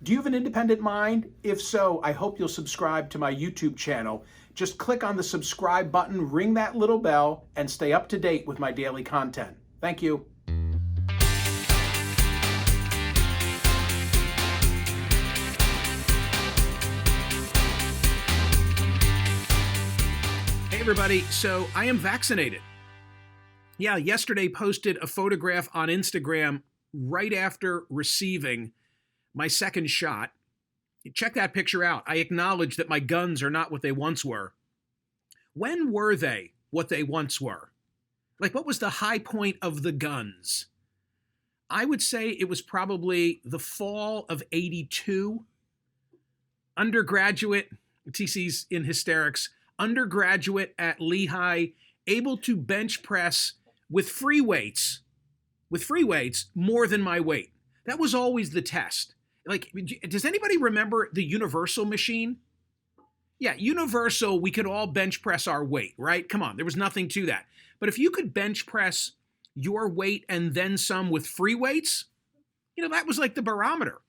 Do you have an independent mind? If so, I hope you'll subscribe to my YouTube channel. Just click on the subscribe button, ring that little bell, and stay up to date with my daily content. Thank you. Hey everybody, so I am vaccinated. Yeah, yesterday posted a photograph on Instagram right after receiving my second shot. Check that picture out. I acknowledge that my guns are not what they once were. When were they what they once were? Like, what was the high point of the guns? I would say it was probably the fall of '82. Undergraduate, TC's in hysterics, undergraduate at Lehigh, able to bench press with free weights more than my weight. That was always the test. Like, does anybody remember the Universal machine? Yeah, Universal, we could all bench press our weight, right? Come on, there was nothing to that. But if you could bench press your weight and then some with free weights, that was like the barometer.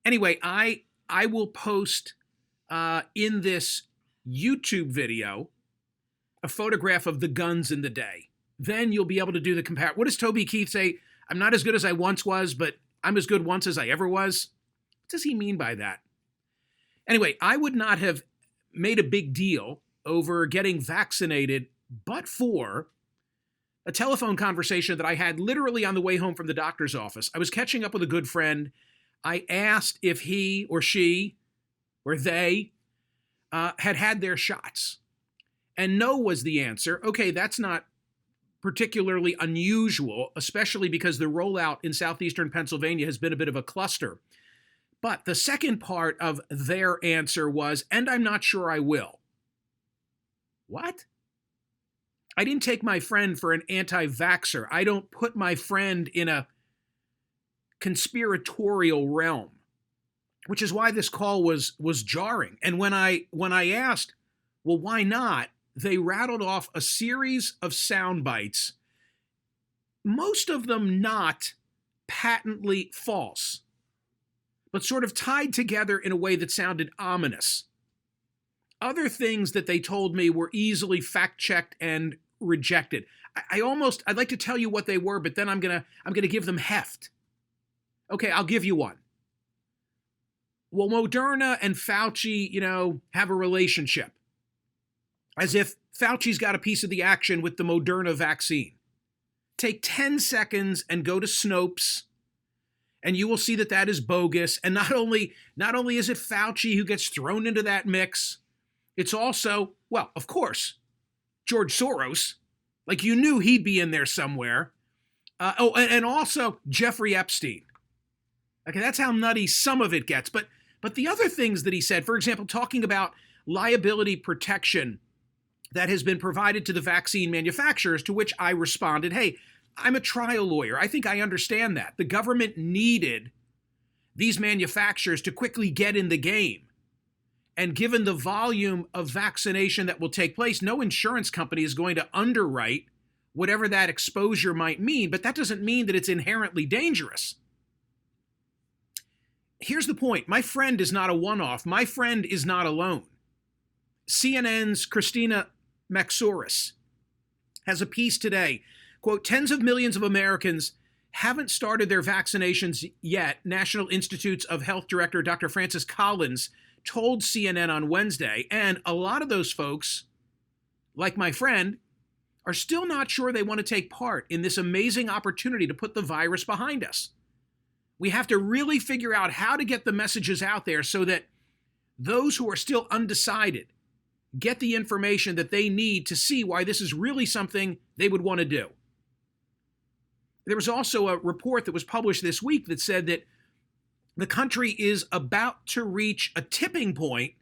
Anyway, I will post in this YouTube video a photograph of the guns in the day. Then you'll be able to do the comparison. What does Toby Keith say? I'm not as good as I once was, but I'm as good once as I ever was. What does he mean by that? Anyway, I would not have made a big deal over getting vaccinated but for a telephone conversation that I had literally on the way home from the doctor's office. I was catching up with a good friend. I asked if he or she or they had their shots. And no was the answer. Okay, that's not particularly unusual, especially because the rollout in southeastern Pennsylvania has been a bit of a cluster. But the second part of their answer was, and I'm not sure I will. What? I didn't take my friend for an anti-vaxxer. I don't put my friend in a conspiratorial realm, which is why this call was jarring. And when I asked, well, why not? They rattled off a series of sound bites, most of them not patently false, but sort of tied together in a way that sounded ominous. Other things that they told me were easily fact-checked and rejected. I'd like to tell you what they were, but then I'm gonna give them heft. Okay, I'll give you one. Well, Moderna and Fauci, have a relationship. As if Fauci's got a piece of the action with the Moderna vaccine. Take 10 seconds and go to Snopes, and you will see that that is bogus. And not only is it Fauci who gets thrown into that mix, it's also, well, of course, George Soros. Like, you knew he'd be in there somewhere. And also Jeffrey Epstein. Okay, that's how nutty some of it gets. But the other things that he said, for example, talking about liability protection that has been provided to the vaccine manufacturers, to which I responded, hey, I'm a trial lawyer. I think I understand that. The government needed these manufacturers to quickly get in the game. And given the volume of vaccination that will take place, no insurance company is going to underwrite whatever that exposure might mean, but that doesn't mean that it's inherently dangerous. Here's the point. My friend is not a one-off. My friend is not alone. CNN's Christina Maxouris has a piece today, quote, tens of millions of Americans haven't started their vaccinations yet, National Institutes of Health Director Dr. Francis Collins told CNN on Wednesday, and a lot of those folks, like my friend, are still not sure they want to take part in this amazing opportunity to put the virus behind us. We have to really figure out how to get the messages out there so that those who are still undecided get the information that they need to see why this is really something they would want to do. There was also a report that was published this week that said that the country is about to reach a tipping point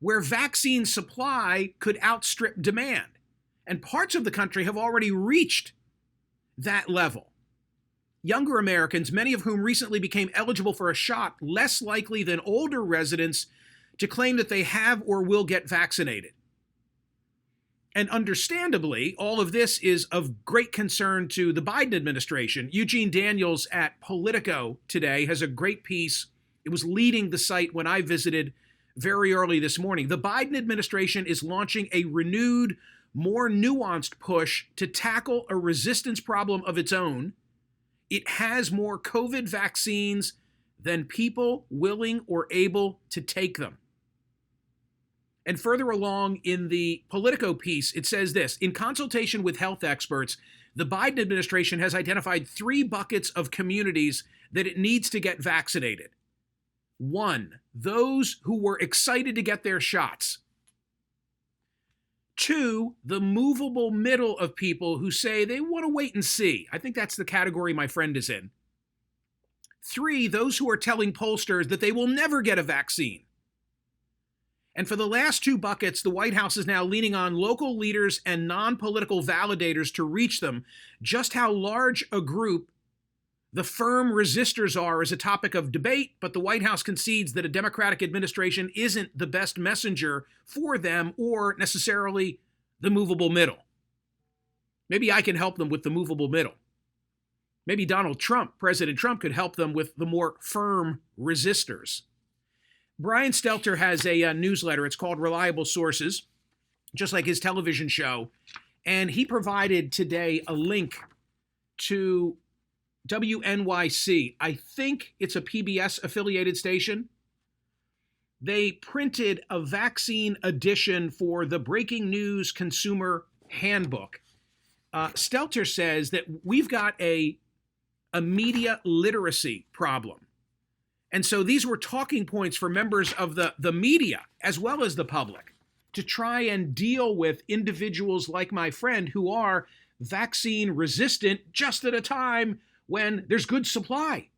where vaccine supply could outstrip demand. And parts of the country have already reached that level. Younger Americans, many of whom recently became eligible for a shot, less likely than older residents to claim that they have or will get vaccinated. And understandably, all of this is of great concern to the Biden administration. Eugene Daniels at Politico today has a great piece. It was leading the site when I visited very early this morning. The Biden administration is launching a renewed, more nuanced push to tackle a resistance problem of its own. It has more COVID vaccines than people willing or able to take them. And further along in the Politico piece, it says this: in consultation with health experts, the Biden administration has identified 3 buckets of communities that it needs to get vaccinated. 1, those who were excited to get their shots. 2, the movable middle of people who say they want to wait and see. I think that's the category my friend is in. 3, those who are telling pollsters that they will never get a vaccine. And for the last 2 buckets, the White House is now leaning on local leaders and non-political validators to reach them. Just how large a group the firm resistors are is a topic of debate, but the White House concedes that a Democratic administration isn't the best messenger for them or necessarily the movable middle. Maybe I can help them with the movable middle. Maybe Donald Trump, President Trump, could help them with the more firm resistors. Brian Stelter has a newsletter. It's called Reliable Sources, just like his television show. And he provided today a link to WNYC. I think it's a PBS affiliated station. They printed a vaccine edition for the Breaking News Consumer Handbook. Stelter says that we've got a media literacy problem. And so these were talking points for members of the media as well as the public to try and deal with individuals like my friend who are vaccine resistant just at a time when there's good supply.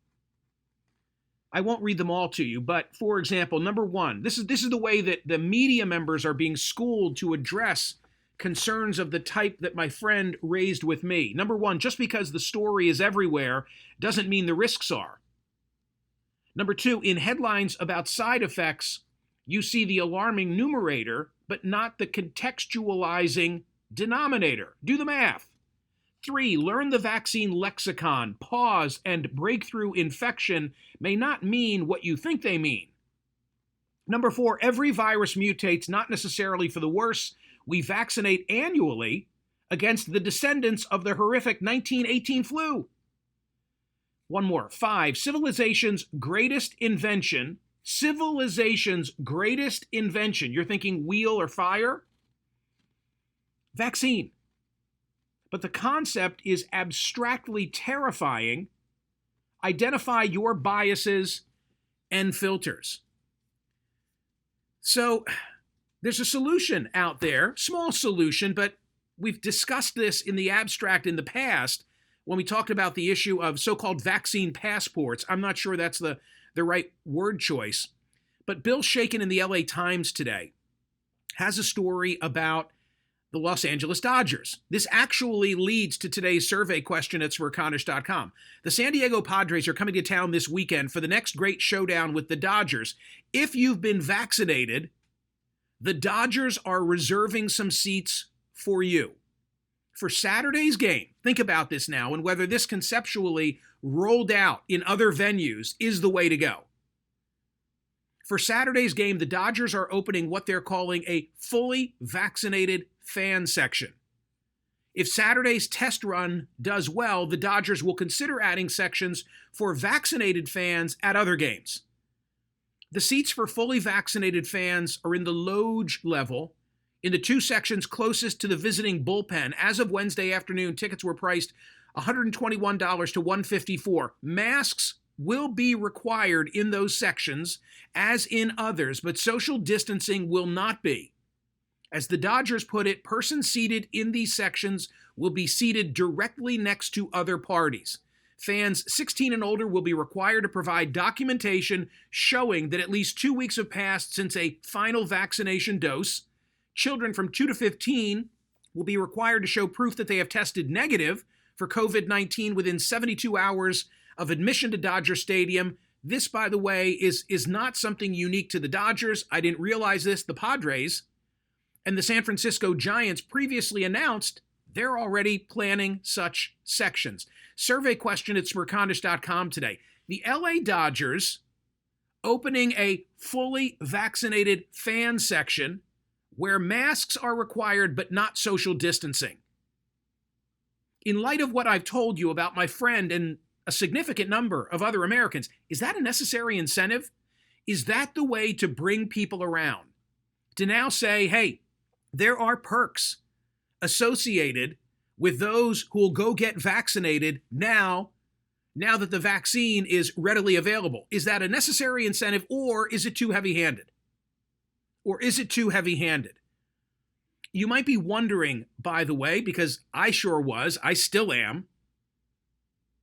I won't read them all to you, but for example, number 1, this is the way that the media members are being schooled to address concerns of the type that my friend raised with me. Number 1, just because the story is everywhere doesn't mean the risks are. Number 2, in headlines about side effects, you see the alarming numerator, but not the contextualizing denominator. Do the math. 3, learn the vaccine lexicon. Pause and breakthrough infection may not mean what you think they mean. Number 4, every virus mutates, not necessarily for the worse. We vaccinate annually against the descendants of the horrific 1918 flu. One more. 5, civilization's greatest invention. Civilization's greatest invention. You're thinking wheel or fire? Vaccine. But the concept is abstractly terrifying. Identify your biases and filters. So there's a solution out there, small solution, but we've discussed this in the abstract in the past when we talked about the issue of so-called vaccine passports. I'm not sure that's the right word choice. But Bill Shaken in the LA Times today has a story about the Los Angeles Dodgers. This actually leads to today's survey question at swerconish.com. The San Diego Padres are coming to town this weekend for the next great showdown with the Dodgers. If you've been vaccinated, the Dodgers are reserving some seats for you. For Saturday's game, think about this now and whether this conceptually rolled out in other venues is the way to go. For Saturday's game, the Dodgers are opening what they're calling a fully vaccinated fan section. If Saturday's test run does well, the Dodgers will consider adding sections for vaccinated fans at other games. The seats for fully vaccinated fans are in the loge level, in the 2 sections closest to the visiting bullpen. As of Wednesday afternoon, tickets were priced $121 to $154. Masks will be required in those sections, as in others, but social distancing will not be. As the Dodgers put it, persons seated in these sections will be seated directly next to other parties. Fans 16 and older will be required to provide documentation showing that at least 2 weeks have passed since a final vaccination dose. Children from 2 to 15 will be required to show proof that they have tested negative for COVID-19 within 72 hours of admission to Dodger Stadium. This, by the way, is not something unique to the Dodgers. I didn't realize this. The Padres And the San Francisco Giants previously announced they're already planning such sections. Survey question at smircondish.com today. The LA Dodgers opening a fully vaccinated fan section where masks are required but not social distancing. In light of what I've told you about my friend and a significant number of other Americans, is that a necessary incentive? Is that the way to bring people around? To now say, hey, there are perks associated with those who will go get vaccinated now that the vaccine is readily available. Is that a necessary incentive, or is it too heavy-handed? You might be wondering, by the way, because I sure was, I still am,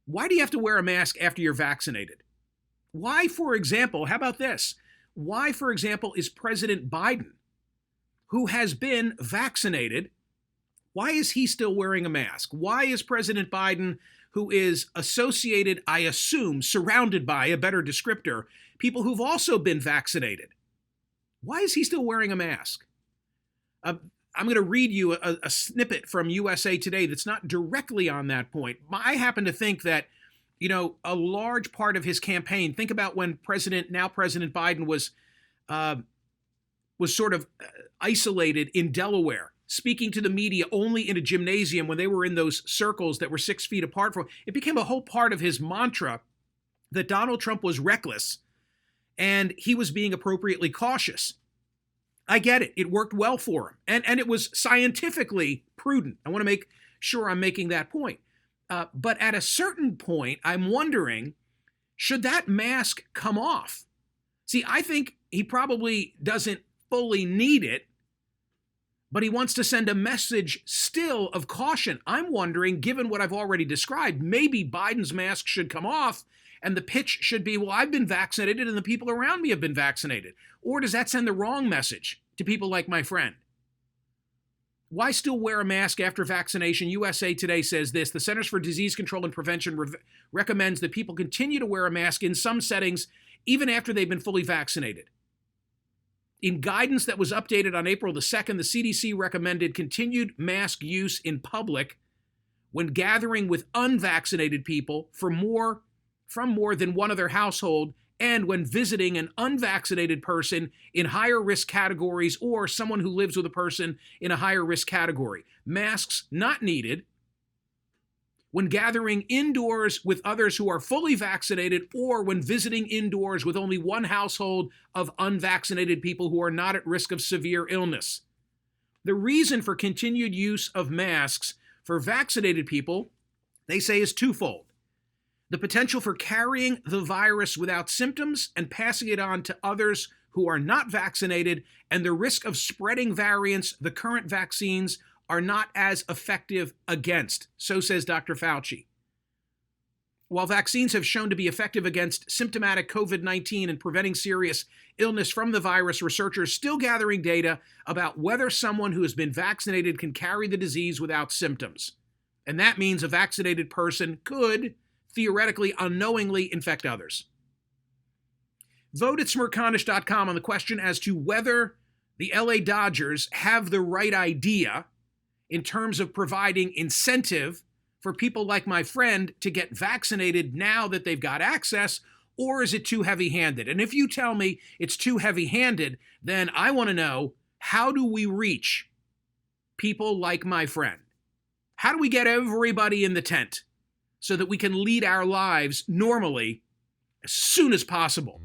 why do you have to wear a mask after you're vaccinated? Why, for example, how about this? Why, for example, is President Biden, who has been vaccinated, why is he still wearing a mask? Why is President Biden, who is associated, I assume, surrounded by, a better descriptor, people who've also been vaccinated, why is he still wearing a mask? I'm going to read you a snippet from USA Today that's not directly on that point. I happen to think that, a large part of his campaign, think about when President Biden was sort of isolated in Delaware, speaking to the media only in a gymnasium when they were in those circles that were 6 feet apart from him. It became a whole part of his mantra that Donald Trump was reckless and he was being appropriately cautious. I get it. It worked well for him. And it was scientifically prudent. I want to make sure I'm making that point. But at a certain point, I'm wondering, should that mask come off? See, I think he probably doesn't fully need it, but he wants to send a message still of caution. I'm wondering, given what I've already described, maybe Biden's mask should come off and the pitch should be, well, I've been vaccinated and the people around me have been vaccinated. Or does that send the wrong message to people like my friend? Why still wear a mask after vaccination? USA Today says this: the Centers for Disease Control and Prevention recommends that people continue to wear a mask in some settings even after they've been fully vaccinated. In guidance that was updated on April the 2nd, the CDC recommended continued mask use in public when gathering with unvaccinated people from more than one other household, and when visiting an unvaccinated person in higher risk categories or someone who lives with a person in a higher risk category. Masks not needed when gathering indoors with others who are fully vaccinated, or when visiting indoors with only one household of unvaccinated people who are not at risk of severe illness. The reason for continued use of masks for vaccinated people, they say, is twofold: the potential for carrying the virus without symptoms and passing it on to others who are not vaccinated, and the risk of spreading variants the current vaccines are not as effective against. So says Dr. Fauci. While vaccines have shown to be effective against symptomatic COVID-19 and preventing serious illness from the virus, researchers are still gathering data about whether someone who has been vaccinated can carry the disease without symptoms. And that means a vaccinated person could theoretically unknowingly infect others. Vote at smircondish.com on the question as to whether the LA Dodgers have the right idea in terms of providing incentive for people like my friend to get vaccinated now that they've got access, or is it too heavy-handed? And if you tell me it's too heavy-handed, then I want to know, how do we reach people like my friend? How do we get everybody in the tent so that we can lead our lives normally as soon as possible?